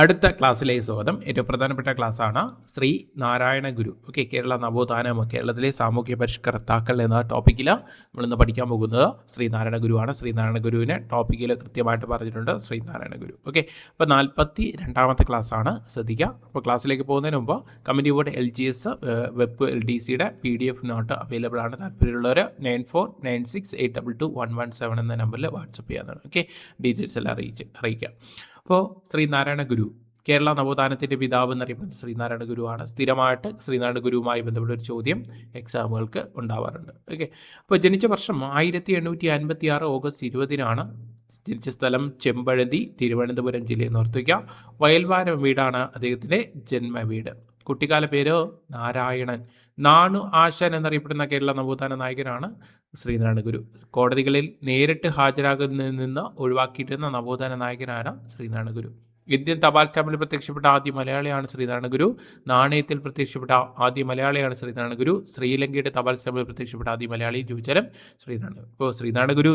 അടുത്ത ക്ലാസ്സിലേക്ക് സ്വാഗതം. ഏറ്റവും പ്രധാനപ്പെട്ട ക്ലാസ്സാണ് ശ്രീ നാരായണ ഗുരു. ഓക്കെ, കേരള നവോത്ഥാനം, കേരളത്തിലെ സാമൂഹ്യ പരിഷ്കർത്താക്കൾ എന്ന ടോപ്പിക്കിൽ നമ്മളിന്ന് പഠിക്കാൻ പോകുന്നത് ശ്രീ നാരായണ ഗുരുവാണ്. ശ്രീ നാരായണ ഗുരുവിനെ ടോപ്പിക്കിൽ കൃത്യമായിട്ട് പറഞ്ഞിട്ടുണ്ട് ശ്രീ നാരായണ ഗുരു. ഓക്കെ, അപ്പോൾ 42ാമത്തെ ക്ലാസ്സാണ്, ശ്രദ്ധിക്കുക. അപ്പോൾ ക്ലാസ്സിലേക്ക് പോകുന്നതിന് മുമ്പ് കമ്മിറ്റി ബോർഡ് LGS വെബ് LDCയുടെ PDF നോട്ട് അവൈലബിൾ ആണ്. താല്പര്യമുള്ളവർ 9496822117 എന്ന നമ്പറിൽ വാട്സപ്പ് ചെയ്യാവുന്നതാണ്. ഓക്കെ, ഡീറ്റെയിൽസ് എല്ലാം അറിയിക്കാം. അപ്പോൾ ശ്രീനാരായണ ഗുരു കേരള നവോത്ഥാനത്തിൻ്റെ പിതാവ് എന്നറിയപ്പെടുന്ന ശ്രീനാരായണ ഗുരുവാണ്. സ്ഥിരമായിട്ട് ശ്രീനാരായണ ഗുരുവുമായി ബന്ധപ്പെട്ട ഒരു ചോദ്യം എക്സാമുകൾക്ക് ഉണ്ടാവാറുണ്ട്. ഓക്കെ, അപ്പോൾ ജനിച്ച വർഷം 1856 ഓഗസ്റ്റ് 20 ജനിച്ച സ്ഥലം ചെമ്പഴന്തി, തിരുവനന്തപുരം ജില്ലയെന്ന് ഓർത്തുവയ്ക്കുക. വയൽവാരം വീടാണ് അദ്ദേഹത്തിൻ്റെ ജന്മവീട്. കുട്ടിക്കാല പേര് നാരായണൻ. നാണു ആശാൻ എന്നറിയപ്പെടുന്ന കേരള നവോത്ഥാന നായകനാണ് ശ്രീനാരായണ ഗുരു. കോടതികളിൽ നേരിട്ട് ഹാജരാകുന്നതിൽ നിന്ന് ഒഴിവാക്കിയിരുന്ന നവോത്ഥാന നായകനാണ് ശ്രീനാരായണ ഗുരു. ഇന്ത്യൻ തപാൽ സ്റ്റാമ്പിൽ പ്രത്യക്ഷപ്പെട്ട ആദ്യ മലയാളിയാണ് ശ്രീനാരായണ ഗുരു. നാണയത്തിൽ പ്രത്യക്ഷപ്പെട്ട ആദ്യ മലയാളിയാണ് ശ്രീനാരായണ ഗുരു. ശ്രീലങ്കയുടെ തപാൽ സ്റ്റാമ്പിൽ പ്രത്യക്ഷപ്പെട്ട ആദ്യ മലയാളി ചോദിച്ചാലും ശ്രീനാരായണ. ഇപ്പോൾ ശ്രീനാരായണ ഗുരു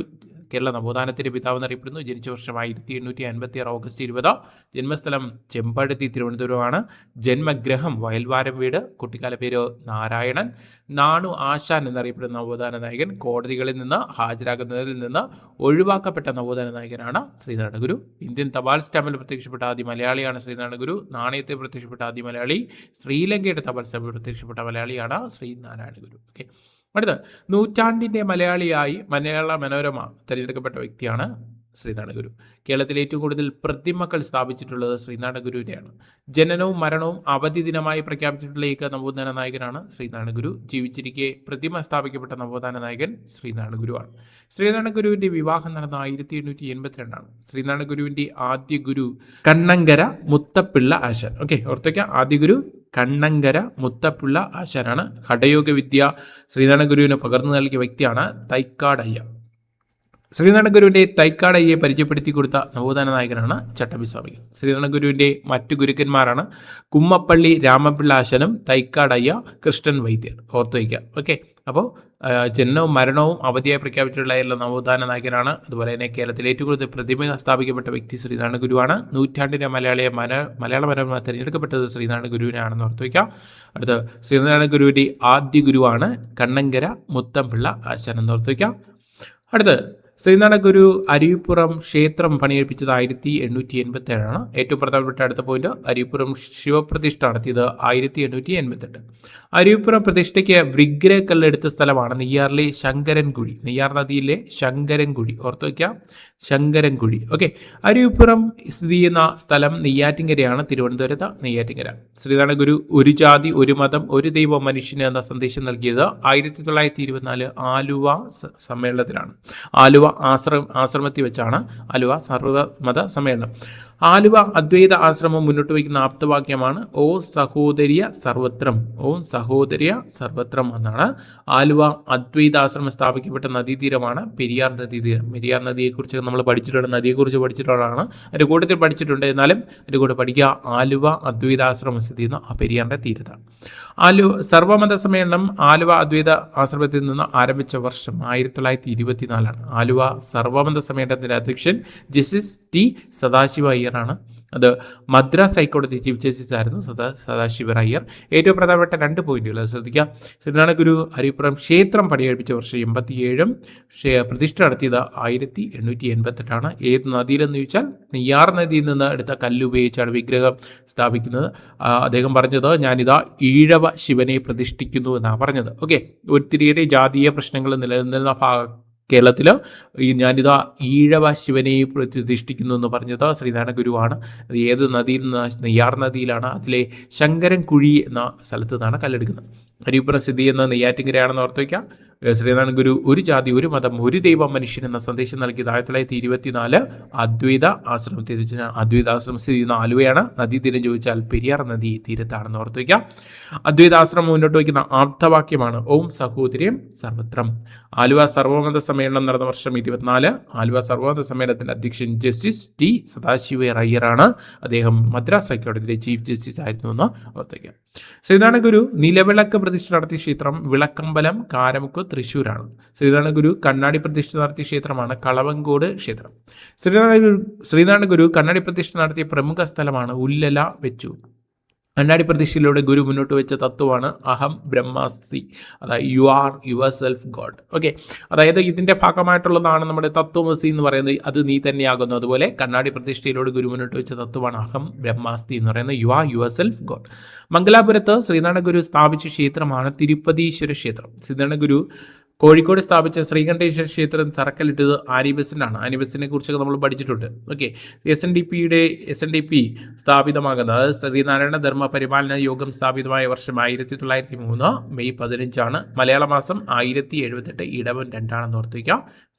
കേരള നവോത്ഥാനത്തിൻ്റെ പിതാവ് എന്നറിയപ്പെടുന്നു. ജനിച്ച വർഷം 1856 ഓഗസ്റ്റ് 20. ജന്മസ്ഥലം ചെമ്പഴത്തി, തിരുവനന്തപുരമാണ്. ജന്മഗ്രഹം വയൽവാരം വീട്. കുട്ടിക്കാല പേര് നാരായണൻ. നാണു ആശാൻ എന്നറിയപ്പെടുന്ന നവോത്ഥാന നായകൻ. കോടതികളിൽ നിന്ന് ഹാജരാകുന്നതിൽ നിന്ന് ഒഴിവാക്കപ്പെട്ട നവോത്ഥാന നായകനാണ് ശ്രീനാരായണ ഗുരു. ഇന്ത്യൻ തപാൽ സ്റ്റാമ്പിൽ പ്രത്യക്ഷപ്പെട്ട ആദ്യ മലയാളിയാണ് ശ്രീനാരായണ ഗുരു. നാണയത്തിൽ പ്രത്യക്ഷപ്പെട്ട ആദ്യ മലയാളി. ശ്രീലങ്കയുടെ തപാൽ സ്റ്റാമ്പിൽ പ്രത്യക്ഷപ്പെട്ട മലയാളിയാണ് ശ്രീനാരായണ ഗുരു. ഓക്കെ, അടുത്ത നൂറ്റാണ്ടിൻ്റെ മലയാളിയായി മലയാള മനോരമ തിരഞ്ഞെടുക്കപ്പെട്ട വ്യക്തിയാണ് ശ്രീനാരായണ ഗുരു. കേരളത്തിൽ ഏറ്റവും കൂടുതൽ പ്രതിമകൾ സ്ഥാപിച്ചിട്ടുള്ളത് ശ്രീനാരായണ ഗുരുവിൻ്റെയാണ്. ജനനവും മരണവും അവധി ദിനമായി പ്രഖ്യാപിച്ചിട്ടുള്ള ഏക നവോത്ഥാന നായകനാണ് ശ്രീനാരായണ ഗുരു. ജീവിച്ചിരിക്കെ പ്രതിമ സ്ഥാപിക്കപ്പെട്ട നവോത്ഥാന നായകൻ ശ്രീനാരായണ ഗുരുവാണ്. ശ്രീനാരായണ ഗുരുവിൻ്റെ വിവാഹം നടന്ന 1882. ശ്രീനാരായണ ഗുരുവിൻ്റെ ആദ്യ ഗുരു കണ്ണങ്കര മുത്തപ്പിള്ള ആശാൻ. ഓക്കെ, ഓർത്തേക്കാം, ആദ്യ ഗുരു കണ്ണങ്കര മുത്തപ്പിള്ള ആശാനാണ്. ഹഠയോഗ വിദ്യ ശ്രീനാരായണ ഗുരുവിന് പകർന്നു നൽകിയ വ്യക്തിയാണ് തൈക്കാടയ്യ. ശ്രീനാരായണ ഗുരുവിൻ്റെ തൈക്കാടയ്യെ പരിചയപ്പെടുത്തി കൊടുത്ത നവോത്ഥാന നായകനാണ് ചട്ടമ്പിസ്വാമികൾ. ശ്രീനാരായണ ഗുരുവിൻ്റെ മറ്റു ഗുരുക്കന്മാരാണ് കുമ്മപ്പള്ളി രാമപിള്ള ആശാനും തൈക്കാടയ്യ കൃഷ്ണൻ വൈദ്യർ. ഓർത്തു വയ്ക്കുക. ഓക്കെ, അപ്പോൾ ജനനവും മരണവും അവധിയായി പ്രഖ്യാപിച്ചിട്ടുള്ള എല്ലാ നവോത്ഥാന നായകനാണ്. അതുപോലെ തന്നെ കേരളത്തിൽ ഏറ്റവും കൂടുതൽ പ്രതിമ സ്ഥാപിക്കപ്പെട്ട വ്യക്തി ശ്രീനാരായണ ഗുരുവാണ്. നൂറ്റാണ്ടിൻ്റെ മലയാള മനോരമ തിരഞ്ഞെടുക്കപ്പെട്ടത് ശ്രീനാരായണ ഗുരുവിനാണെന്ന് ഓർത്തു വയ്ക്കാം. അടുത്ത ശ്രീനാരായണ ഗുരുവിൻ്റെ ആദ്യ ഗുരുവാണ് കണ്ണങ്കര മുത്തപ്പിള്ള ആശാൻ എന്ന് ഓർത്തു വയ്ക്കാം. അടുത്ത് ശ്രീനാരായണ ഗുരു അരുവിപ്പുറം ക്ഷേത്രം പണിയെടുപ്പിച്ചത് 1887. ഏറ്റവും പ്രധാനപ്പെട്ട അടുത്ത പോയിന്റ്, അരുവിപ്പുറം ശിവപ്രതിഷ്ഠ നടത്തിയത് 1888. അരുവിപ്പുറം പ്രതിഷ്ഠയ്ക്ക് വിഗ്രഹക്കല്ലെടുത്ത സ്ഥലമാണ് നെയ്യാറിലെ ശങ്കരൻകുഴി. നെയ്യാർ നദിയിലെ ശങ്കരൻകുഴി ഓർത്തു വയ്ക്കാം, ശങ്കരൻകുഴി. ഓക്കെ, അരുവിപ്പുറം സ്ഥിതി ചെയ്യുന്ന സ്ഥലം നെയ്യാറ്റിൻകരയാണ്, തിരുവനന്തപുരത്ത് നെയ്യാറ്റിൻകര. ശ്രീനാരായണ ഗുരു ഒരു ജാതി ഒരു മതം ഒരു ദൈവം മനുഷ്യന് എന്ന സന്ദേശം നൽകിയത് 1924 ആലുവ സമ്മേളനത്തിലാണ്. ആലുവ ആശ്രമത്തിൽ വെച്ചാണ് ആലുവ സർവമത സമ്മേളനം. ആലുവ അദ്വൈത ആശ്രമം മുന്നോട്ട് വയ്ക്കുന്ന ആപ്തവാക്യമാണ് ഓ സഹോദര്യ സർവത്രം. ഓം സഹോദര്യ സർവത്രം എന്നാണ്. ആലുവ അദ്വൈതാശ്രമം സ്ഥാപിക്കപ്പെട്ട നദീതീരമാണ് പെരിയാർ നദീതീരം. പെരിയാർ നദിയെക്കുറിച്ച് നമ്മൾ പഠിച്ചിട്ടുണ്ട്, നദിയെക്കുറിച്ച് പഠിച്ചിട്ടുള്ളതാണ്. അതിൻ്റെ കൂട്ടത്തിൽ പഠിച്ചിട്ടുണ്ട്, എന്നാലും അതിൻ്റെ കൂടെ പഠിക്കുക. ആലുവ അദ്വൈതാശ്രമം സ്ഥിതി ചെയ്യുന്ന ആ പെരിയാറിൻ്റെ തീരത്താണ്. സർവമത സമ്മേളനം ആലുവ അദ്വൈത ആശ്രമത്തിൽ നിന്ന് ആരംഭിച്ച വർഷം 1924. ആലുവ സർവമത സമ്മേളനത്തിൻ്റെ അധ്യക്ഷൻ ജസ്റ്റിസ് ടി സദാശിവ അയ്യറാണ്. അത് മദ്രാസ് ഹൈക്കോടതി ചീഫ് ജസ്റ്റിസ് ആയിരുന്നു സദാശിവ അയ്യർ. ഏറ്റവും പ്രധാനപ്പെട്ട 2 പോയിന്റുകൾ ശ്രദ്ധിക്കാം. ശ്രീനാരായണ ഗുരു അരുവിപ്പുറം ക്ഷേത്രം പണിയെടുപ്പിച്ച വർഷം 87. പ്രതിഷ്ഠ നടത്തിയത് 1888. ഏത് നദിയിലെന്ന് ചോദിച്ചാൽ നെയ്യാർ നദിയിൽ നിന്ന് എടുത്ത കല്ലുപയോഗിച്ചാണ് വിഗ്രഹം സ്ഥാപിക്കുന്നത്. അദ്ദേഹം പറഞ്ഞത് ഞാനിതാ ഈഴവ ശിവനെ പ്രതിഷ്ഠിക്കുന്നു എന്നാണ് പറഞ്ഞത്. ഓക്കെ, ഒത്തിരിയേറെ ജാതീയ പ്രശ്നങ്ങൾ നിലനിന്നിരുന്ന കേരളത്തിൽ ഞാനിതാ ഈഴവ ശിവനെ പ്രതിഷ്ഠിക്കുന്നു എന്ന് പറഞ്ഞത് ശ്രീനാരായണ ഗുരുവാണ്. അത് ഏത് നദിയിൽ നിന്ന്? നെയ്യാർ നദിയിലാണ്. അതിലെ ശങ്കരൻകുഴി എന്ന സ്ഥലത്ത് നിന്നാണ് കല്ലെടുക്കുന്നത്. അരുവിപ്പുറം സ്ഥിതി ചെയ്യുന്ന നെയ്യാറ്റിൻകരയാണെന്ന് ഓർത്തു വയ്ക്കാം. ശ്രീനാരായണ ഗുരു ഒരു ജാതി ഒരു മതം ഒരു ദൈവം മനുഷ്യൻ എന്ന സന്ദേശം നൽകിയത് 1924 അദ്വൈത ആശ്രമത്തിൽ. അദ്വൈത ആശ്രമം സ്ഥിതി ചെയ്യുന്ന ആലുവയാണ്. നദീതീരം ചോദിച്ചാൽ പെരിയാർ നദി തീരത്താണെന്ന് ഓർത്തു വയ്ക്കാം. അദ്വൈതാശ്രമം മുന്നോട്ട് വയ്ക്കുന്ന ആപ്തവാക്യമാണ് ഓം സഹോദര്യം സർവത്രം. ആലുവ സർവമത സമ്മേളനം നടന്ന വർഷം 24. ആലുവ സർവമത സമ്മേളനത്തിന്റെ അധ്യക്ഷൻ ജസ്റ്റിസ് ടി സദാശിവ അയ്യറാണ്. അദ്ദേഹം മദ്രാസ് ഹൈക്കോടതിയിലെ ചീഫ് ജസ്റ്റിസ് ആയിരുന്നു എന്ന് ഓർത്ത് വയ്ക്കാം. ശ്രീനാരായണ ഗുരു നിലവിളക്ക് പ്രതിഷ്ഠ നടത്തിയ ക്ഷേത്രം വിളക്കമ്പലം, കാരമുക്ക്, തൃശ്ശൂരാണ്. ശ്രീനാരായണ ഗുരു കണ്ണാടി പ്രതിഷ്ഠ നടത്തിയ ക്ഷേത്രമാണ് കളവങ്കോട് ക്ഷേത്രം. ശ്രീനാരായണ ഗുരു കണ്ണാടി പ്രതിഷ്ഠ നടത്തിയ പ്രമുഖ സ്ഥലമാണ് ഉല്ലല വെച്ചൂർ. കണ്ണാടി പ്രതിഷ്ഠയിലൂടെ ഗുരു മുന്നോട്ട് വെച്ച തത്വമാണ് അഹം ബ്രഹ്മാസ്തി, അതായത് you are your self God. Okay, അതായത് ഇതിൻ്റെ ഭാഗമായിട്ടുള്ളതാണ് നമ്മുടെ തത്വമസി എന്ന് പറയുന്നത്, അത് നീ തന്നെയാകുന്നു. അതുപോലെ കണ്ണാടി പ്രതിഷ്ഠയിലൂടെ ഗുരു മുന്നോട്ട് വെച്ച തത്വമാണ് അഹം ബ്രഹ്മാസ്തി എന്ന് പറയുന്നത് you are your self God. മംഗലാപുരത്ത് ശ്രീനാരായണ ഗുരു സ്ഥാപിച്ച ക്ഷേത്രമാണ് തിരുപ്പതീശ്വര ക്ഷേത്രം. ശ്രീനാരായണ ഗുരു കോഴിക്കോട് സ്ഥാപിച്ച ശ്രീകണ്ഠേശ്വര ക്ഷേത്രം തറക്കല്ലിട്ടത് ആനിബസിനാണ്. ആനിബസിനെ കുറിച്ചൊക്കെ നമ്മൾ പഠിച്ചിട്ടുണ്ട്. Okay, S N D P സ്ഥാപിതമാകുന്നത്, അതായത് ശ്രീനാരായണ ധർമ്മ പരിപാലന യോഗം സ്ഥാപിതമായ വർഷം 1903 മെയ് 15 മലയാള മാസം 1078 ഇടവൻ 2 ഓർത്തിക്കുക.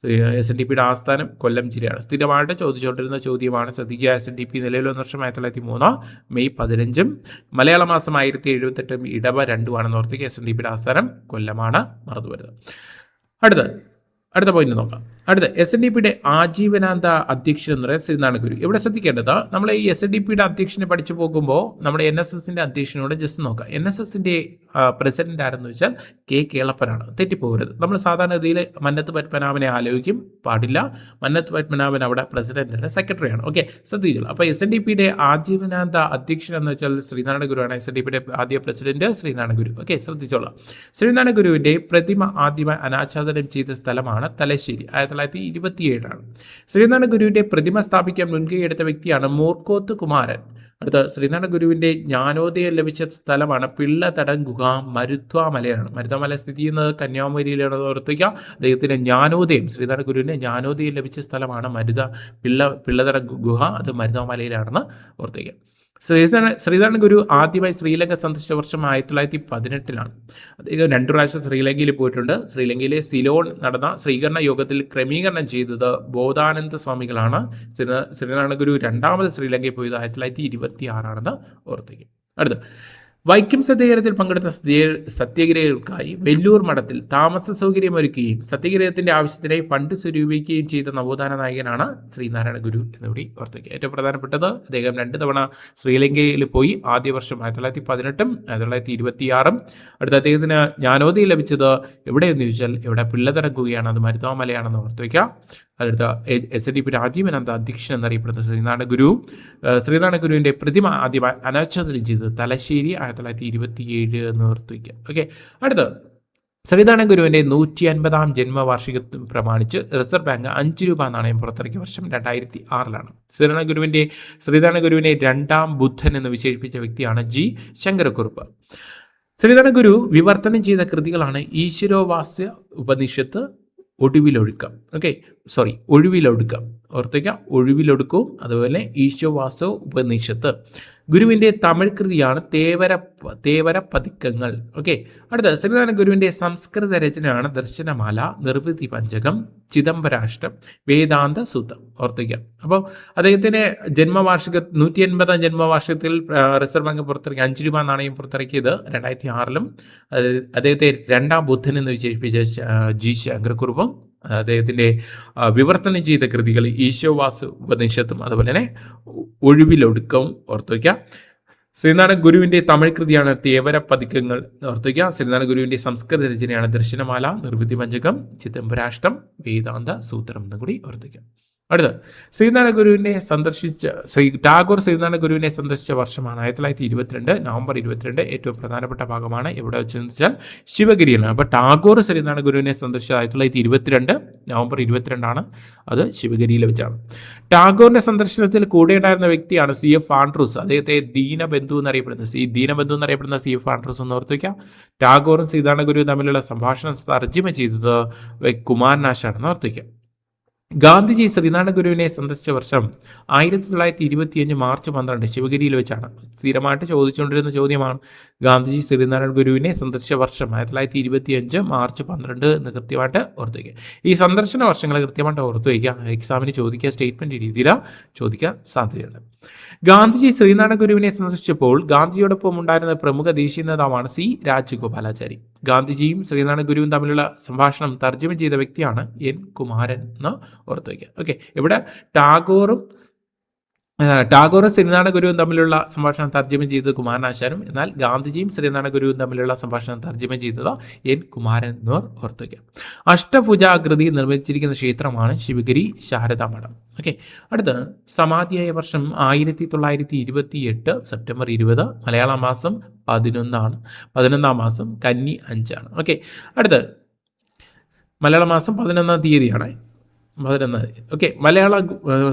എസ് എൻ ഡി പിയുടെ ആസ്ഥാനം കൊല്ലം ജില്ലയാണ്. സ്ഥിരമായിട്ട് ചോദിച്ചുകൊണ്ടിരുന്ന ചോദ്യമാണ്, ശ്രദ്ധിക്കുക. എസ് എൻ ഡി പി നിലവിൽ വന്ന വർഷം 1903 മെയ് 15 മലയാള മാസം 1078 ഇടവ 2 ഓർത്തിക്കുക. എസ് എൻ ഡി പിയുടെ ആസ്ഥാനം കൊല്ലമാണ്, മറന്നുവരുന്നത്. അടുത്ത പോയിന്റ് നോക്കാം. അടുത്ത എസ് എൻ ഡി പിയുടെ ആജീവനാന്ത അധ്യക്ഷൻ എന്ന് പറയുന്നത് ശ്രീനാരായണ ഗുരു. ഇവിടെ ശ്രദ്ധിക്കേണ്ടത്, നമ്മൾ ഈ എസ് എൻ ഡി പിയുടെ അധ്യക്ഷനെ പഠിച്ചു പോകുമ്പോൾ നമ്മുടെ എൻ എസ് എസിന്റെ അധ്യക്ഷനോട് ജസ്റ്റ് നോക്കാം. എൻ എസ് എസിന്റെ പ്രസിഡന്റ് ആരെന്ന് വെച്ചാൽ കെ കേളപ്പനാണ്. തെറ്റിപ്പോകരുത്. നമ്മൾ സാധാരണഗതിയിൽ മന്നത്ത് പത്മനാഭനെ ആലോചിക്കും, പാടില്ല. മന്നത്ത് പത്മനാഭൻ അവിടെ പ്രസിഡന്റ് അല്ല, സെക്രട്ടറിയാണ്. ഓക്കെ, ശ്രദ്ധിച്ചോളൂ. അപ്പോൾ എസ് എൻ ഡി പിയുടെ ആജീവനാന്ത അധ്യക്ഷൻ എന്ന് വെച്ചാൽ ശ്രീനാരായണ ഗുരുവാണ്. എസ് എൻ ഡി പിയുടെ ആദ്യ പ്രസിഡന്റ് ശ്രീനാരായണ ഗുരു. ഓക്കെ, ശ്രദ്ധിച്ചോളാം. ശ്രീനാരായണ ഗുരുവിന്റെ പ്രതിമ ആദ്യമായി അനാച്ഛാദനം ചെയ്ത സ്ഥലമാണ് തലശ്ശേരി. 1927 ശ്രീനാരായണ ഗുരുവിന്റെ പ്രതിമ സ്ഥാപിക്കാൻ മുൻകൈ എടുത്ത വ്യക്തിയാണ് മൂർക്കോത്ത് കുമാരൻ. അടുത്ത ശ്രീനാരായണ ഗുരുവിന്റെ ജ്ഞാനോദയം ലഭിച്ച സ്ഥലമാണ് പിള്ളതടം ഗുഹ, മരുത്വാമലയാണ്. മരുത്വാമല സ്ഥിതി ചെയ്യുന്നത് കന്യാകുമാരിയിലാണ്. ഓർത്തിക്കുക, അദ്ദേഹത്തിന്റെ ജ്ഞാനോദയം, ശ്രീനാരായണ ഗുരുവിന്റെ ജ്ഞാനോദയം ലഭിച്ച സ്ഥലമാണ് പിള്ളതടം ഗുഹ, അത് മരുത്വാമലയിലാണെന്ന് ഓർത്തിക്കുക. ശ്രീനാരായണ ഗുരു ആദ്യമായി ശ്രീലങ്ക സന്ദർശിച്ച വർഷം 1918. അദ്ദേഹം 2 പ്രാവശ്യം ശ്രീലങ്കയിൽ പോയിട്ടുണ്ട്. ശ്രീലങ്കയിലെ സിലോൺ നടന്ന സ്വീകരണ യോഗത്തിൽ ക്രമീകരണം ചെയ്തത് ബോധാനന്ദ സ്വാമികളാണ്. ശ്രീനാരായണ ഗുരു 2ാമത് ശ്രീലങ്കയിൽ പോയത് 1926 ഓർത്തിക്കും. അടുത്ത് വൈക്കം സത്യാഗ്രഹത്തിൽ പങ്കെടുത്ത സത്യാഗ്രഹികൾക്കായി വെല്ലൂർ മഠത്തിൽ താമസ സൗകര്യമൊരുക്കുകയും സത്യാഗ്രഹത്തിന്റെ ആവശ്യത്തിനായി ഫണ്ട് സ്വരൂപിക്കുകയും ചെയ്ത നവോത്ഥാന നായകനാണ് ശ്രീനാരായണ ഗുരു എന്നുകൂടി ഓർത്തിക്കുക. ഏറ്റവും പ്രധാനപ്പെട്ടത്, അദ്ദേഹം 2 തവണ ശ്രീലങ്കയിൽ പോയി. ആദ്യ വർഷം 1918 1926. അടുത്ത അദ്ദേഹത്തിന് ജ്ഞാനോദയം ലഭിച്ചത് എവിടെയെന്ന് ചോദിച്ചാൽ ഇവിടെ പിള്ളതടക്കുകയാണ്, അത് മരുത്വാമലയാണെന്ന് ഓർത്തുവയ്ക്കുക. അടുത്ത എസ് എൻ ഡി പിയുടെ ആജീവനാന്ത അധ്യക്ഷൻ എന്നറിയപ്പെടുന്ന ശ്രീനാരായണ ഗുരുവിന്റെ പ്രതിമ ആദ്യമായി അനാച്ഛാദനം ചെയ്തത് തലശ്ശേരി 1927 എന്ന് ഓർത്തുവയ്ക്കുക. ഓക്കെ, അടുത്ത ശ്രീനാരായണ ഗുരുവിന്റെ 150ാം ജന്മവാർഷികം പ്രമാണിച്ച് റിസർവ് ബാങ്ക് 5 രൂപ നാണയം പുറത്തിറക്കിയ വർഷം 2006. ശ്രീനാരായണ ഗുരുവിനെ 2ാം ബുദ്ധൻ എന്ന് വിശേഷിപ്പിച്ച വ്യക്തിയാണ് ജി ശങ്കരക്കുറുപ്പ്. ശ്രീനാരായണ ഗുരു വിവർത്തനം ചെയ്ത കൃതികളാണ് ഈശ്വരോവാസ്യ ഉപനിഷത്ത്, ഒഴിവിലൊടുക്കം. ഓർത്തിക്കുക, ഒഴിവിലൊടുക്കവും അതുപോലെ ഈശ്വവാസോ ഉപനിഷത്ത്. ഗുരുവിൻ്റെ തമിഴ് കൃതിയാണ് തേവര പതിക്കങ്ങൾ. ഓക്കെ, അടുത്ത ശ്രീനാരായണ ഗുരുവിൻ്റെ സംസ്കൃത രചനയാണ് ദർശനമാല, നിർവൃതി പഞ്ചകം, ചിദംബരാഷ്ടം, വേദാന്ത സൂത്രം. ഓർത്തിക്കുക. അപ്പോൾ അദ്ദേഹത്തിൻ്റെ 150ാം ജന്മവാർഷികത്തിൽ റിസർവ് ബാങ്ക് പുറത്തിറക്കി 5 രൂപ നാണയം പുറത്തിറക്കിയത് 2006. അദ്ദേഹത്തെ 2ാം ബുദ്ധൻ എന്ന് വിശേഷിപ്പിച്ച ജി ശങ്കരക്കുറുപ്പും അദ്ദേഹത്തിൻ്റെ വിവർത്തനം ചെയ്ത കൃതികൾ ഈശോവാസ് ഉപനിഷത്തും അതുപോലെ തന്നെ ഒഴിവിലൊടുക്കവും ഓർത്തുവയ്ക്കുക. ശ്രീനാരായണ ഗുരുവിൻ്റെ തമിഴ് കൃതിയാണ് തേവര പതിക്കങ്ങൾ. ഓർത്തുവയ്ക്കുക. ശ്രീനാരായണ ഗുരുവിൻ്റെ സംസ്കൃത രചനയാണ് ദർശനമാല, നിർവൃതി പഞ്ചകം, ചിദംബരാഷ്ടം, വേദാന്ത സൂത്രം എന്ന് കൂടി ഓർത്തുവയ്ക്കുക. അടുത്ത ടാഗോർ ശ്രീനാരായണ ഗുരുവിനെ സന്ദർശിച്ച വർഷമാണ് 1922 നവംബർ 22. ഏറ്റവും പ്രധാനപ്പെട്ട ഭാഗമാണ് എവിടെ വെച്ചെന്ന് വെച്ചാൽ ശിവഗിരിയിലാണ്. അപ്പോൾ ടാഗോർ ശ്രീനാരായണ ഗുരുവിനെ സന്ദർശിച്ചത് 1922 നവംബർ 22, അത് ശിവഗിരിയിൽ വെച്ചാണ്. ടാഗോറിന്റെ സന്ദർശനത്തിൽ കൂടെ ഉണ്ടായിരുന്ന വ്യക്തിയാണ് CF ആൻഡ്രൂസ്. അദ്ദേഹത്തെ ദീനബന്ധു എന്നറിയപ്പെടുന്ന CF ആൻഡ്രൂസ് എന്ന് ഓർത്തുവയ്ക്കാം. ടാഗോറും ശ്രീനാരായണ ഗുരുവും തമ്മിലുള്ള സംഭാഷണം തർജ്ജിമ ചെയ്തത് കുമാരനാശാണെന്ന് ഓർത്തുവയ്ക്കാം. ഗാന്ധിജി ശ്രീനാരായണ ഗുരുവിനെ സന്ദർശിച്ച വർഷം 1925 മാർച്ച് 12 ശിവഗിരിയിൽ വെച്ചാണ്. സ്ഥിരമായിട്ട് ചോദിച്ചുകൊണ്ടിരുന്ന ചോദ്യമാണ്. ഗാന്ധിജി ശ്രീനാരായണ ഗുരുവിനെ സന്ദർശിച്ച വർഷം 1925 മാർച്ച് 12 എന്ന് കൃത്യമായിട്ട് ഓർത്തുവയ്ക്കുക. ഈ സന്ദർശന വർഷങ്ങൾ കൃത്യമായിട്ട് ഓർത്തുവയ്ക്കുക. എക്സാമിന് ചോദിക്കുക, സ്റ്റേറ്റ്മെന്റ് രീതിയിലാണ് ചോദിക്കാൻ സാധ്യതയുണ്ട്. ഗാന്ധിജി ശ്രീനാരായണ ഗുരുവിനെ സന്ദർശിച്ചപ്പോൾ ഗാന്ധിജിയോടൊപ്പം ഉണ്ടായിരുന്ന പ്രമുഖ ദേശീയ നേതാവാണ് C രാജഗോപാലാചാരി. ഗാന്ധിജിയും ശ്രീനാരായണ ഗുരുവും തമ്മിലുള്ള സംഭാഷണം തർജ്ജമ ചെയ്ത വ്യക്തിയാണ് N കുമാരൻ എന്ന് ഓർത്തുവയ്ക്കുക. ഓക്കെ, ഇവിടെ ടാഗോറും ടാഗോറും ശ്രീനാരായണ ഗുരുവും തമ്മിലുള്ള സംഭാഷണം തർജ്ജമ ചെയ്തത് കുമാരനാശാനും, എന്നാൽ ഗാന്ധിജിയും ശ്രീനാരായണ ഗുരുവും തമ്മിലുള്ള സംഭാഷണം തർജ്ജമ ചെയ്തത് എൻ കുമാരൻ എന്നവർ ഓർത്തു വയ്ക്കാം. അഷ്ടഭുജാകൃതി നിർമ്മിച്ചിരിക്കുന്ന ക്ഷേത്രമാണ് ശിവഗിരി ശാരദാ മഠം. ഓക്കെ, അടുത്ത് സമാധിയായ വർഷം 1928 സെപ്റ്റംബർ 20, മലയാള മാസം 11 മാസം കന്നി 5. ഓക്കെ, അടുത്ത് മലയാള മാസം 11 തീയതിയാണ്. 11. ഓക്കെ,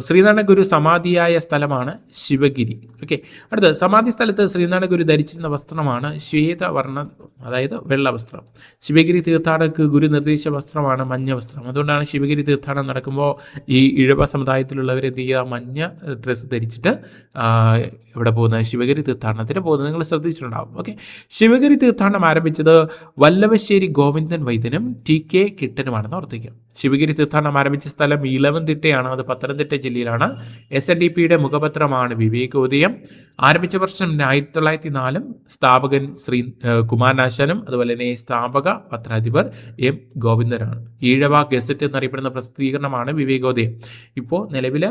ശ്രീനാരായണ ഗുരു സമാധിയായ സ്ഥലമാണ് ശിവഗിരി. ഓക്കെ, അടുത്ത് സമാധി സ്ഥലത്ത് ശ്രീനാരായണ ഗുരു ധരിച്ചിരുന്ന വസ്ത്രമാണ് ശ്വേതവർണ്ണ, അതായത് വെള്ള വസ്ത്രം. ശിവഗിരി തീർത്ഥാടകർക്ക് ഗുരു നിർദ്ദേശിച്ച വസ്ത്രമാണ് മഞ്ഞ വസ്ത്രം. അതുകൊണ്ടാണ് ശിവഗിരി തീർത്ഥാടനം നടക്കുമ്പോൾ ഈ ഇഴവ സമുദായത്തിലുള്ളവർ എന്ത് ചെയ്യുക, മഞ്ഞ ഡ്രസ്സ് ധരിച്ചിട്ട് ഇവിടെ പോകുന്നത്, ശിവഗിരി തീർത്ഥാടനത്തിന് പോകുന്നത്. നിങ്ങൾ ശ്രദ്ധിച്ചിട്ടുണ്ടാവും. ഓക്കെ, ശിവഗിരി തീർത്ഥാടനം ആരംഭിച്ചത് വല്ലവശ്ശേരി ഗോവിന്ദൻ വൈദ്യനും TK കിട്ടനുമാണെന്ന് ഓർത്തിക്കാം. ശിവഗിരി തീർത്ഥാടനം ആരംഭിച്ച സ്ഥലം ഇളവന്തിട്ടയാണ്, അത് പത്തനംതിട്ട ജില്ലയിലാണ്. SNDPയുടെ മുഖപത്രമാണ് വിവേകോദയം. ആരംഭിച്ച വർഷം 1904. സ്ഥാപകൻ ശ്രീ കുമാരനാശാനും അതുപോലെ തന്നെ സ്ഥാപക പത്രാധിപർ M ഗോവിന്ദനാണ്. ഈഴവ ഗസറ്റ് എന്നറിയപ്പെടുന്ന പ്രസിദ്ധീകരണമാണ് വിവേകോദയം. ഇപ്പോൾ നിലവിലെ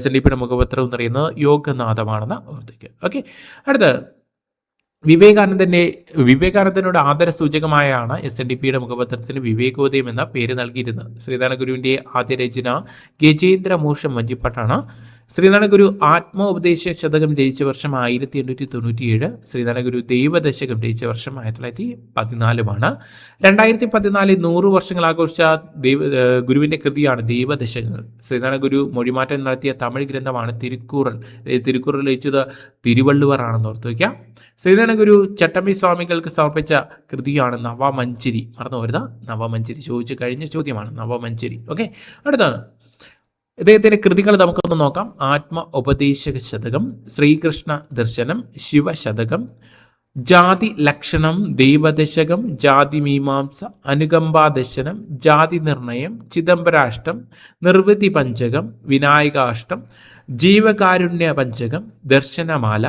SNDPയുടെ മുഖപത്രം എന്ന് പറയുന്നത് യോഗനാഥമാണെന്ന് ഓർത്തിക്കുക. ഓക്കെ, അടുത്ത വിവേകാനന്ദനോട് ആദര സൂചകമായാണ് SNDPയുടെ മുഖപത്രത്തിന് വിവേകോദയം എന്ന പേര് നൽകിയിരുന്നത്. ശ്രീനാരായണ ഗുരുവിൻ്റെ ആദ്യ രചന ഗജേന്ദ്രമോക്ഷം വഞ്ചിപ്പാട്ടാണ്. ശ്രീനാരായണ ഗുരു ആത്മോപദേശ ശതകം രചിച്ച വർഷം 1897. ശ്രീനാരായണ ഗുരു ദൈവദശകം രചിച്ച വർഷം 1914. 2014 100 വർഷങ്ങൾ ആഘോഷിച്ച ഗുരുവിൻ്റെ കൃതിയാണ് ദൈവദശകങ്ങൾ. ശ്രീനാരായണ ഗുരു മൊഴിമാറ്റം നടത്തിയ തമിഴ് ഗ്രന്ഥമാണ് തിരുക്കുറൽ. തിരുക്കുറൽ രചിച്ചത് തിരുവള്ളുവർ ആണെന്ന് ഓർത്തു വയ്ക്കാം. ശ്രീനാരായണ ഗുരു ചട്ടമ്പി സ്വാമികൾക്ക് സമർപ്പിച്ച കൃതിയാണ് നവമഞ്ചരി. മറന്നു വരുത, നവമഞ്ചരി ചോദിച്ചു കഴിഞ്ഞ ചോദ്യമാണ് നവമഞ്ചരി. ഓക്കെ, അടുത്ത ഇദ്ദേഹത്തിൻ്റെ കൃതികൾ നമുക്കൊന്ന് നോക്കാം. ആത്മ ഉപദേശക ശതകം, ശ്രീകൃഷ്ണ ദർശനം, ശിവശതകം, ജാതി ലക്ഷണം, ദൈവദശകം, ജാതി മീമാംസ, അനുകമ്പാദർശനം, ജാതി നിർണയം, ചിദംബരാഷ്ടം, നിർവൃതി പഞ്ചകം, വിനായകാഷ്ടം, ജീവകാരുണ്യ പഞ്ചകം, ദർശനമാല,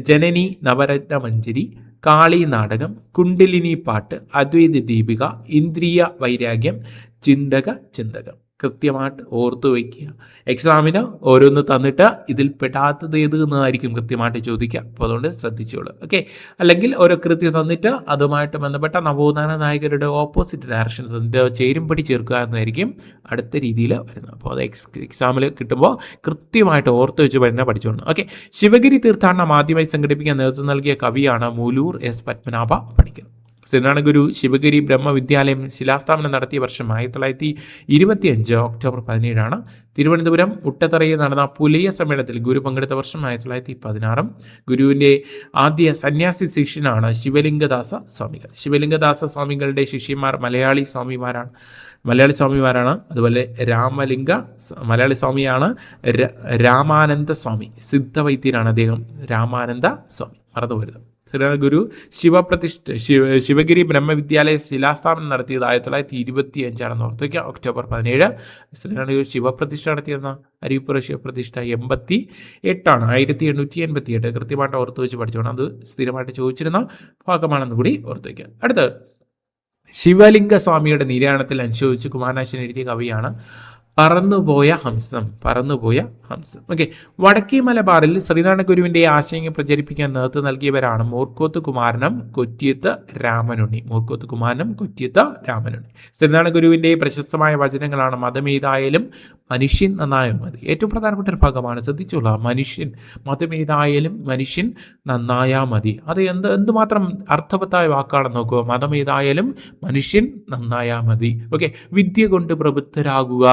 ജനനി നവരത്നമഞ്ജരി, കാളി നാടകം, കുണ്ടിലിനി പാട്ട്, അദ്വൈത ദീപിക, ഇന്ദ്രിയ വൈരാഗ്യം, ചിന്തകം. കൃത്യമായിട്ട് ഓർത്തു വയ്ക്കുക. എക്സാമിന് ഓരോന്ന് തന്നിട്ട് ഇതിൽ പെടാത്തത് ഏത് എന്നായിരിക്കും കൃത്യമായിട്ട് ചോദിക്കുക. അപ്പോൾ അതുകൊണ്ട് ശ്രദ്ധിച്ചോളൂ. ഓക്കെ, അല്ലെങ്കിൽ ഓരോ കൃത്യം തന്നിട്ട് അതുമായിട്ട് ബന്ധപ്പെട്ട നവോത്ഥാന നായകരുടെ ഓപ്പോസിറ്റ് ഡയറക്ഷൻസ് അതിൻ്റെ ചേരുംപടി ചേർക്കുക എന്നായിരിക്കും അടുത്ത രീതിയിൽ വരുന്നത്. അപ്പോൾ അത് എക്സാമിൽ കിട്ടുമ്പോൾ കൃത്യമായിട്ട് ഓർത്ത് വെച്ച് തന്നെ പഠിച്ചോളൂ. ഓക്കെ, ശിവഗിരി തീർത്ഥാടനം ആദ്യമായി സംഘടിപ്പിക്കാൻ നേതൃത്വം നൽകിയ കവിയാണ് മൂലൂർ S പത്മനാഭ പണിക്കർ. ശ്രീനാരായണ ഗുരു ശിവഗിരി ബ്രഹ്മവിദ്യാലയം ശിലാസ്ഥാപനം നടത്തിയ വർഷം 1925 ഒക്ടോബർ 17. തിരുവനന്തപുരം മുട്ടത്തറയിൽ നടന്ന പുലിയ സമ്മേളനത്തിൽ ഗുരു പങ്കെടുത്ത വർഷം 1916. ഗുരുവിൻ്റെ ആദ്യ സന്യാസി ശിഷ്യനാണ് ശിവലിംഗദാസ സ്വാമികൾ. ശിവലിംഗദാസ സ്വാമികളുടെ ശിഷ്യന്മാർ മലയാളി സ്വാമിമാരാണ്. അതുപോലെ മലയാളി സ്വാമിയാണ് രാമാനന്ദ സ്വാമി. സിദ്ധവൈദ്യരാണ് അദ്ദേഹം, രാമാനന്ദ സ്വാമി. മറന്നുപോരുത്. ശ്രീനാരായണ ഗുരു ശിവഗിരി ബ്രഹ്മവിദ്യാലയ ശിലാസ്ഥാപനം നടത്തിയത് 1925 ഓർത്ത് വയ്ക്കുക. ഒക്ടോബർ 17. ശ്രീനാരായണ ഗുരു ശിവപ്രതിഷ്ഠ നടത്തിയെന്ന അരിപ്പുറ ശിവപ്രതിഷ്ഠ 88 1888. കൃത്യമായിട്ട് ഓർത്ത് വെച്ച് പഠിച്ചോണം. അത് സ്ഥിരമായിട്ട് ചോദിച്ചിരുന്ന ഭാഗമാണെന്ന് കൂടി ഓർത്ത് വയ്ക്കുക. അടുത്ത് ശിവലിംഗ സ്വാമിയുടെ നിര്യാണത്തിൽ അനുശോചിച്ച് കുമാരനാശൻ എഴുതിയ കവിയാണ് പറന്നുപോയ ഹംസം. ഓക്കെ, വടക്കേ മലബാറിൽ ശ്രീനാരായണ ഗുരുവിൻ്റെ ആശയങ്ങൾ പ്രചരിപ്പിക്കാൻ നേതൃത്വം നൽകിയവരാണ് മൂർക്കോത്ത് കുമാരനും കൊറ്റിയത്ത് രാമനുണ്ണി. ശ്രീനാരായണ ഗുരുവിൻ്റെ പ്രശസ്തമായ വചനങ്ങളാണ് മതമേതായാലും മനുഷ്യൻ നന്നായാൽ മതി. ഏറ്റവും പ്രധാനപ്പെട്ട ഒരു ഭാഗമാണ്, ശ്രദ്ധിച്ചോളൂ. മതമേതായാലും മനുഷ്യൻ നന്നായാൽ മതി. അത് എന്തുമാത്രം അർത്ഥവത്തായ വാക്കാണെന്ന് നോക്കുക. മതമേതായാലും മനുഷ്യൻ നന്നായാൽ മതി. ഓക്കെ, വിദ്യ കൊണ്ട് പ്രബുദ്ധരാകുക,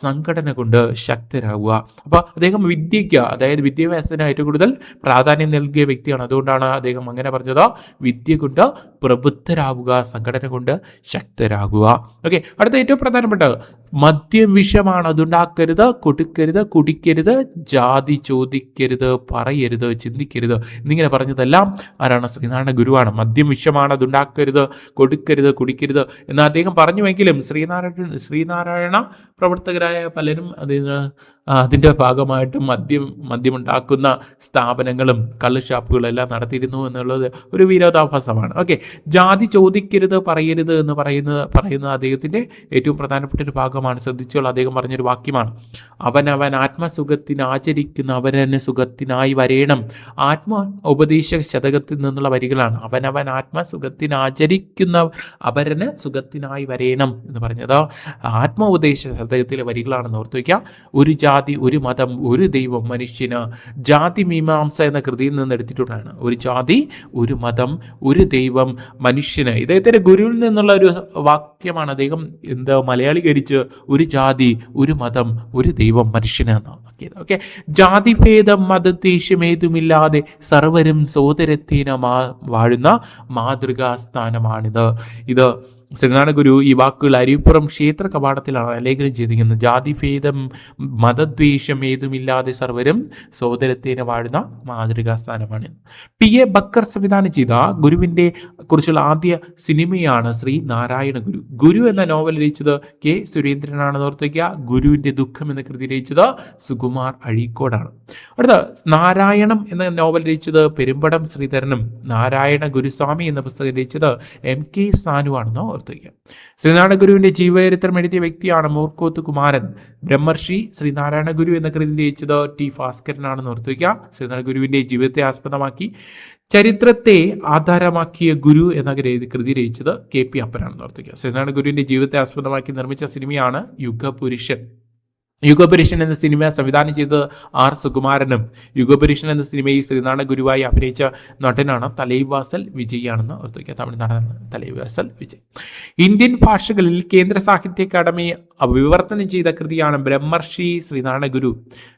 സംഘടന കൊണ്ട് ശക്തരാകുക. അപ്പോൾ അദ്ദേഹം വിദ്യയ്ക്ക്, അതായത് വിദ്യാഭ്യാസത്തിന് ഏറ്റവും കൂടുതൽ പ്രാധാന്യം നൽകിയ വ്യക്തിയാണ്. അതുകൊണ്ടാണ് അദ്ദേഹം അങ്ങനെ പറഞ്ഞത്, വിദ്യ കൊണ്ട് പ്രബുദ്ധരാകുക, സംഘടന കൊണ്ട് ശക്തരാകുക. ഓക്കെ, അടുത്ത ഏറ്റവും പ്രധാനപ്പെട്ട മദ്യം വിഷമാണ്, അതുണ്ടാക്കരുത്, കൊടുക്കരുത്, കുടിക്കരുത്, ജാതി ചോദിക്കരുത്, പറയരുത്, ചിന്തിക്കരുത് എന്നിങ്ങനെ പറഞ്ഞതെല്ലാം ആരാണ്? ശ്രീനാരായണ ഗുരുവാണ്. മദ്യം വിഷമാണ്, അതുണ്ടാക്കരുത്, കൊടുക്കരുത്, കുടിക്കരുത് എന്ന് അദ്ദേഹം പറഞ്ഞുവെങ്കിലും ശ്രീനാരായണ പ്രവർത്തകരായ പലരും അതിൻ്റെ ഭാഗമായിട്ട് മദ്യമുണ്ടാക്കുന്ന സ്ഥാപനങ്ങളും കള്ള് ഷാപ്പുകളും എല്ലാം നടത്തിയിരുന്നു എന്നുള്ളത് ഒരു വിരോധാഭാസമാണ്. ഓക്കെ, ജാതി ചോദിക്കരുത് പറയരുത് എന്ന് പറയുന്ന അദ്ദേഹത്തിൻ്റെ ഏറ്റവും പ്രധാനപ്പെട്ട ഒരു ഭാഗമാണ്. ശ്രദ്ധിച്ചുള്ള അദ്ദേഹം പറഞ്ഞൊരു വാക്യമാണ്, അവനവൻ ആത്മസുഖത്തിന് ആചരിക്കുന്ന അവരന് സുഖത്തിനായി വരേണം. ആത്മ ഉപദേശ ശതകത്തിൽ നിന്നുള്ള വരികളാണ്. അവനവൻ ആത്മസുഖത്തിന് ആചരിക്കുന്ന അവരന് സുഖത്തിനായി വരേണം എന്ന് പറഞ്ഞത് ആത്മോപദേശ ശതകത്തിലെ വരികളാണെന്ന് ഓർത്തു വയ്ക്കുക. ഒരു ജാതി, ഒരു മതം, ഒരു ദൈവം മനുഷ്യന്. ജാതി മീമാംസ എന്ന കൃതിയിൽ നിന്ന് എടുത്തിട്ടുള്ളതാണ്. ഒരു ജാതി, ഒരു മതം, ഒരു ദൈവം മനുഷ്യന്. ഇദ്ദേഹത്തിൻ്റെ ഗുരുവിൽ നിന്നുള്ള ഒരു വാക്യമാണ് അദ്ദേഹം മലയാളീകരിച്ച് ഒരു ജാതി, ഒരു മതം, ഒരു ദൈവം മനുഷ്യന് എന്നാണ്. ഓക്കെ, ജാതിഭേദം മതദ്വേഷമേതുമില്ലാതെ സർവരും സോദരത്തേന വാഴുന്ന മാതൃകാസ്ഥാനമാണിത്. ഇത് ശ്രീനാരായണ ഗുരു ഈ വാക്കുകൾ അരിപ്പുറം ക്ഷേത്ര കവാടത്തിലാണ് ആലേഖനം ചെയ്തിരിക്കുന്നത്. ജാതിഭേദം മതദ്വേഷം ഏതുമില്ലാതെ സർവരും സോദരത്തേന വാഴുന്ന മാതൃകാസ്ഥാനമാണ്. P.A. ബക്കർ സംവിധാനം ചെയ്ത ഗുരുവിൻ്റെ കുറിച്ചുള്ള ആദ്യ സിനിമയാണ് ശ്രീ നാരായണ ഗുരു. ഗുരു എന്ന നോവൽ രചിച്ചത് K. സുരേന്ദ്രനാണെന്ന് ഓർത്തുവയ്ക്കുക. ഗുരുവിൻ്റെ ദുഃഖം എന്ന കൃതി രചിച്ചത് സുകുമാർ അഴീക്കോടാണ്. അടുത്ത നാരായണം എന്ന നോവൽ രചിച്ചത് പെരുമ്പടം ശ്രീധരനും നാരായണ ഗുരുസ്വാമി എന്ന പുസ്തകം രചിച്ചത് M.K. സാനുവാണെന്ന് ഓർത്തുവയ്ക്കുക. ശ്രീനാരായണ ഗുരുവിൻ്റെ ജീവചരിത്രം എഴുതിയ വ്യക്തിയാണ് മൂർക്കോത്ത് കുമാരൻ. ബ്രഹ്മർഷി ശ്രീനാരായണ ഗുരു എന്ന കൃതി രചിച്ചത് T. ഭാസ്കരനാണെന്ന് ഓർത്തുവയ്ക്കുക. ശ്രീനാരായണ ഗുരുവിൻ്റെ ജീവിതത്തെ ആസ്പദമാക്കി ചരിത്രത്തെ ആധാരമാക്കിയ ഗുരു എന്ന കൃതി രചിച്ചത് K.P. അപ്പനാണെന്ന് ഓർത്തുവയ്ക്കുക. ശ്രീനാരായണ ഗുരുവിൻ്റെ ജീവിതത്തെ ആസ്പദമാക്കി നിർമ്മിച്ച സിനിമയാണ് യുഗപുരുഷൻ. യുഗപുരുഷൻ എന്ന സിനിമ സംവിധാനം ചെയ്തത് R. സുകുമാരനും. യുഗപുരുഷൻ എന്ന സിനിമയിൽ ശ്രീനാരായണ ഗുരുവായി അഭിനയിച്ച നടനാണ് തലൈവാസൽ വിജയ് ആണെന്ന് ഓർത്തുവയ്ക്കുക. തമിഴ്നാടാണ് തലൈവാസൽ വിജയ്. ഇന്ത്യൻ ഭാഷകളിൽ കേന്ദ്ര സാഹിത്യ അക്കാദമി വിവർത്തനം ചെയ്ത കൃതിയാണ് ബ്രഹ്മർഷി ശ്രീനാരായണ ഗുരു.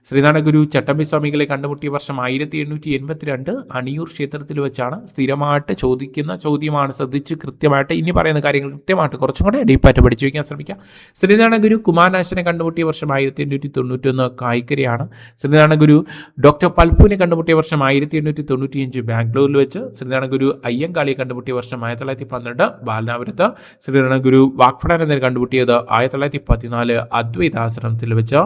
ശ്രീനാരായണ ഗുരു ചട്ടമ്പി സ്വാമികളെ കണ്ടുമുട്ടിയ വർഷം 1882 അണിയൂർ ക്ഷേത്രത്തിൽ വെച്ചാണ്. സ്ഥിരമായിട്ട് ചോദിക്കുന്ന ചോദ്യമാണ്, ശ്രദ്ധിച്ച് കൃത്യമായിട്ട് ഇനി പറയുന്ന കാര്യങ്ങൾ കൃത്യമായിട്ട് കുറച്ചും കൂടെ ഡീപ്പായിട്ട് പഠിച്ചു വയ്ക്കാൻ ശ്രമിക്കാം. ശ്രീനാരായണ ഗുരു കുമാരനാശനെ കണ്ടുമുട്ടിയ വർഷം 1891 കായ്ക്കരയാണ്. ശ്രീനാരായണ ഗുരു ഡോക്ടർ പൽപുവിനെ കണ്ടുമുട്ടിയ വർഷം 1895 ബാംഗ്ലൂരിൽ വെച്ച്. ശ്രീനാരായണ ഗുരു അയ്യങ്കാളിയെ കണ്ടുമുട്ടിയ വർഷം 1912 ബാലനാപുരത്ത്. ശ്രീനാരായണ ഗുരു വാഗ്ഭടാനന്ദനെ കണ്ടുമുട്ടിയത് 1914 അദ്വൈതാശ്രമത്തിൽ വെച്ച്.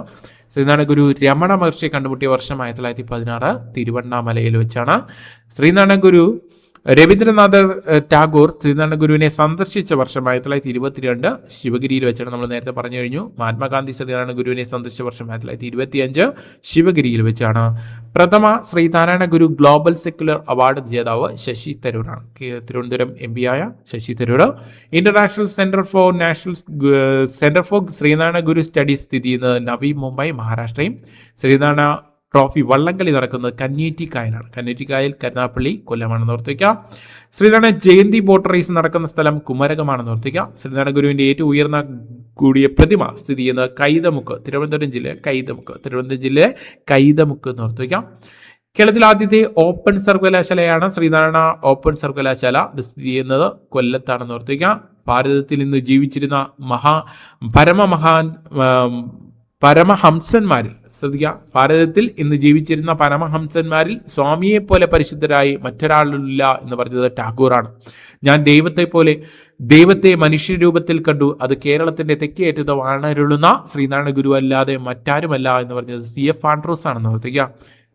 ശ്രീനാരായണ ഗുരു രമണ മഹർഷിയെ കണ്ടുമുട്ടിയ വർഷം 1916 തിരുവണ്ണാമലയിൽ വെച്ചാണ്. ശ്രീനാരായണ ഗുരു രവീന്ദ്രനാഥ് ടാഗോർ ശ്രീനാരായണ ഗുരുവിനെ സന്ദർശിച്ച വർഷം 1922 ശിവഗിരിയിൽ വെച്ചാണ്. നമ്മൾ നേരത്തെ പറഞ്ഞു കഴിഞ്ഞു. മഹാത്മാഗാന്ധി ശ്രീനാരായണ ഗുരുവിനെ സന്ദർശിച്ച വർഷം 1925 ശിവഗിരിയിൽ വെച്ചാണ്. പ്രഥമ Sree Narayana Guru global secular award ജേതാവ് ശശി തരൂരാണ്. തിരുവനന്തപുരം MP ആയ Shashi Tharoor. International centre for Sree Narayana Guru studies സ്ഥിതി ചെയ്യുന്നത് നവി മുംബൈ മഹാരാഷ്ട്രയും. ശ്രീനാരായണ ട്രോഫി വള്ളംകളി നടക്കുന്നത് കന്യേറ്റിക്കായലാണ്. കന്യേറ്റിക്കായൽ കരുനാപ്പള്ളി കൊല്ലമാണെന്ന് ഓർത്തിക്കാം. ശ്രീനാരായണ ജയന്തി ബോട്ട് റേസ് നടക്കുന്ന സ്ഥലം കുമരകമാണെന്ന് ഓർത്തിക്കാം. ശ്രീനാരായണ ഗുരുവിൻ്റെ ഏറ്റവും ഉയർന്ന കൂടിയ പ്രതിമ സ്ഥിതി ചെയ്യുന്നത് കൈതമുക്ക്, തിരുവനന്തപുരം ജില്ലയിലെ കൈതമുക്ക് എന്ന് ഓർത്തിക്കാം. കേരളത്തിലെ ആദ്യത്തെ ഓപ്പൺ സർവകലാശാലയാണ് ശ്രീനാരായണ ഓപ്പൺ സർവകലാശാല. ഇത് സ്ഥിതി ചെയ്യുന്നത് കൊല്ലത്താണെന്ന് ഓർത്തിക്കാം. ഭാരതത്തിൽ ഇന്ന് ജീവിച്ചിരുന്ന പരമഹംസന്മാരിൽ ശ്രദ്ധിക്കുക, ഭാരതത്തിൽ ഇന്ന് ജീവിച്ചിരുന്ന പരമഹംസന്മാരിൽ സ്വാമിയെ പോലെ പരിശുദ്ധരായി മറ്റൊരാളില്ല എന്ന് പറഞ്ഞത് ടാഗോറാണ്. ഞാൻ ദൈവത്തെ മനുഷ്യരൂപത്തിൽ കണ്ടു, അത് കേരളത്തിന്റെ തെക്കേറ്റത്ത് വാണരുളുന്ന ശ്രീനാരായണ ഗുരു അല്ലാതെ മറ്റാരുമല്ല എന്ന് പറഞ്ഞത് CF ആൻഡ്രൂസ് ആണെന്ന് ഓർത്തിക്കുക.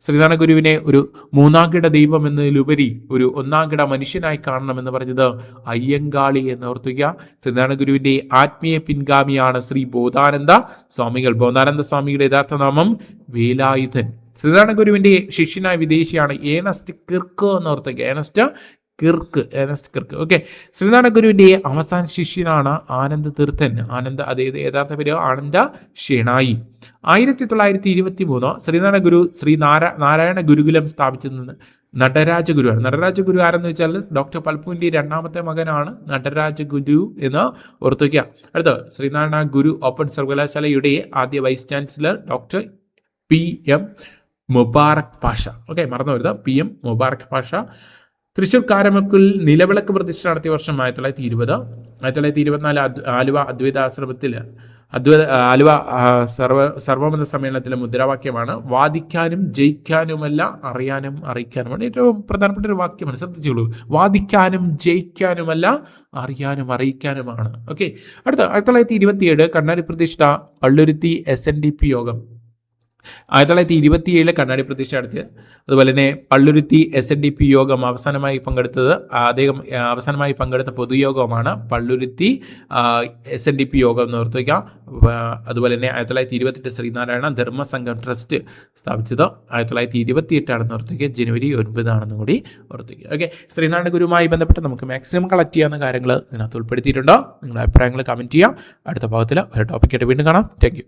ശ്രീനാരായണ ഗുരുവിനെ ഒരു മൂന്നാംകിട ദൈവം എന്നതിലുപരി ഒരു ഒന്നാംകിട മനുഷ്യനായി കാണണമെന്ന് പറഞ്ഞത് അയ്യങ്കാളി എന്ന് ഓർത്തുക. ശ്രീനാരായണ ഗുരുവിൻ്റെ ആത്മീയ പിൻഗാമിയാണ് ശ്രീ ബോധാനന്ദ സ്വാമികൾ. ബോധാനന്ദ സ്വാമിയുടെ യഥാർത്ഥ നാമം വേലായുധൻ. ശ്രീനാരായണ ഗുരുവിൻ്റെ ശിഷ്യനായ വിദേശിയാണ് ഏണസ്റ്റ് കിർക്ക് എന്ന് ഓർത്തുക. ഏണസ്റ്റ് കിർക്ക്. ഓക്കെ. ശ്രീനാരായണ ഗുരുവിൻ്റെ അവസാന ശിഷ്യനാണ് ആനന്ദ തീർത്ഥൻ. അതായത് യഥാർത്ഥ പേര് ആനന്ദ ഷെണായി. 1923 ശ്രീനാരായണ ഗുരു നാരായണ ഗുരുകുലം സ്ഥാപിച്ചത് നടരാജഗുരുവാണ്. നടരാജഗുരു ആരെന്ന് വെച്ചാൽ ഡോക്ടർ പൽപുവിൻ്റെ രണ്ടാമത്തെ മകനാണ് നടരാജഗുരു എന്ന് ഓർത്തുവയ്ക്കുക. അടുത്ത ശ്രീനാരായണ ഗുരു ഓപ്പൺ സർവകലാശാലയുടെ ആദ്യ vice chancellor doctor PM Mubarak Pasha. Okay, മറന്നു വരുന്നത് PM മുബാറക് പാഷ. തൃശ്ശൂർ കാരമക്കുൽ നിലവിളക്ക് പ്രതിഷ്ഠ നടത്തിയ വർഷം 1920. 1924 ആലുവ അദ്വൈതാശ്രമത്തിൽ ആലുവ സർവമത സമ്മേളനത്തിലെ മുദ്രാവാക്യമാണ് വാദിക്കാനും ജയിക്കാനുമല്ല അറിയാനും അറിയിക്കാനുമാണ്. ഏറ്റവും പ്രധാനപ്പെട്ട ഒരു വാക്യമാണ്, ശ്രദ്ധിച്ചോളൂ. വാദിക്കാനും ജയിക്കാനുമല്ല അറിയാനും അറിയിക്കാനുമാണ്. ഓക്കെ. അടുത്ത 1927 കണ്ണാടി പ്രതിഷ്ഠ പള്ളുരുത്തി SNDP യോഗം. 1927 കണ്ണാടി പ്രതിഷ്ഠ നടത്തിയത്. അതുപോലെ തന്നെ പള്ളുരുത്തി SNDP യോഗം അവസാനമായി പങ്കെടുത്ത പൊതുയോഗമാണ് പള്ളുരുത്തി SNDP യോഗം എന്ന് ഓർത്ത് വയ്ക്കാം. അതുപോലെ തന്നെ 1928 ശ്രീനാരായണ ധർമ്മസംഘം ട്രസ്റ്റ് സ്ഥാപിച്ചത് 1928 ആണെന്ന് ഓർത്ത് വയ്ക്കുക. ജനുവരി 9 ആണെന്ന് കൂടി ഓർത്ത് വയ്ക്കുക. ഓക്കെ, ശ്രീനാരായണ ഗുരുവുമായി ബന്ധപ്പെട്ട് നമുക്ക് മാക്സിമം കളക്ട് ചെയ്യാവുന്ന കാര്യങ്ങൾ ഇതിനകത്ത് ഉൾപ്പെടുത്തിയിട്ടുണ്ടോ? നിങ്ങളുടെ അഭിപ്രായങ്ങൾ കമൻറ്റ് ചെയ്യാം. അടുത്ത ഭാഗത്തിൽ ഒരു ടോപ്പിക്കായിട്ട് വീണ്ടും കാണാം. Thank you.